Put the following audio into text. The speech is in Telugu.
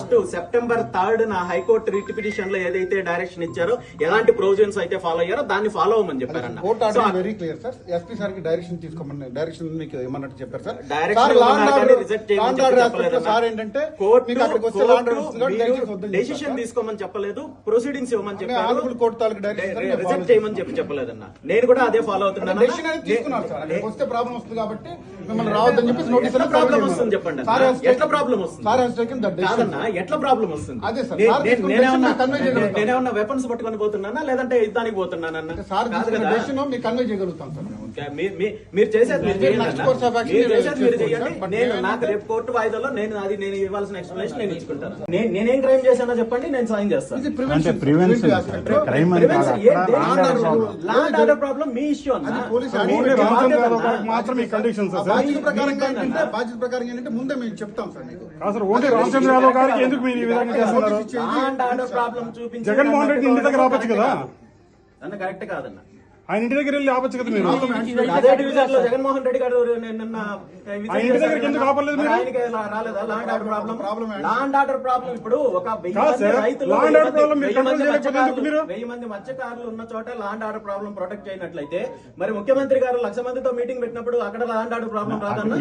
Last September 3 high court writ petition లో ఏదైతే డైరెక్షన్ ఇచ్చారో ఎలాంటి ప్రొవిజన్స్ అయితే ఫాలో అయ్యారో దాన్ని ఫాలో అవ్వమని చెప్పారన్న. Court order very clear sir. SP sir కి డైరెక్షన్ తీసుకోమని డైరెక్షన్ మీకు ఏమన్నట్టు చెప్పారు సార్. సార్ ఏంటంటే డెసిషన్ తీసుకోమని చెప్పలేదు, ప్రొసీడింగ్స్ ఇవ్వమని చెప్పారు, కోర్టు తాలూకు డైరెక్షన్ రిజెక్ట్ చేయమని చెప్పలేదన్న. నేను కూడా అదే ఫాలో అవుతున్నాను. వస్తే ప్రాబ్లం వస్తుంది కాబట్టి మిమ్మల్ని రావద్దని చెప్పేసి నోటీస్. ప్రాబ్లం వస్తుంది చెప్పండి, ఎట్లా ప్రాబ్లం వస్తుంది కాదన్నా, ఎట్లా ప్రాబ్లం వస్తుంది? అదే సార్ నేనేమన్నా వెపన్స్ పట్టుకొని పోతున్నానా లేదంటే యుద్ధానికి పోతున్నానన్నా? మీకు కన్వే చేయగలుగుతాం సార్. మీరు చేసేది మీరు చేయండి. నేను నాకు రేపు కోర్టు వాయిదాలో నేను ఇవ్వాల్సిన ఎక్స్ప్లెనేషన్ నేను ఇచ్చుకుంటాను. నేనేం క్రైమ్ చేశానో చెప్పండి, నేను సాయం చేస్తాను. లాండ్ ఆర్డర్ ప్రాబ్లం మీ ఇష్యూ అన్న. మాత్రమే కండిషన్స్ బాధ్యత ప్రకారం ఏంటంటే ముందే మేము చెప్తాం సార్ మీకు. లాండ్ ఆర్డర్ ప్రాబ్లం చూపించి జగన్మోహన్ రెడ్డి ఇంటి దగ్గర ఆపచ్చు కదా అన్న, కరెక్ట్ కాదన్న. ఆయన ఇంటి దగ్గర వెళ్ళి ఆపచ్చు కదా మీరు. అదే డివిజన్ లో జగన్మోహన్ రెడ్డి గారు నిన్న ఇంటి దగ్గరికి ఎందుకు ఆపలేదు మీరు? ఆయనకి రాలేదా land order problem? Land order problem ఇప్పుడు ఒక 1000 రైతులు 1000 మంది మత్స్యకారులు ఉన్న చోట లాండ్ ఆర్డర్ ప్రాబ్లం ప్రొటెక్ట్ చేయనట్లయితే మరి ముఖ్యమంత్రి గారు 1,00,000 మందితో మీటింగ్ పెట్టినప్పుడు అక్కడ లాండ్ ఆర్డర్ ప్రాబ్లం రాదన్న.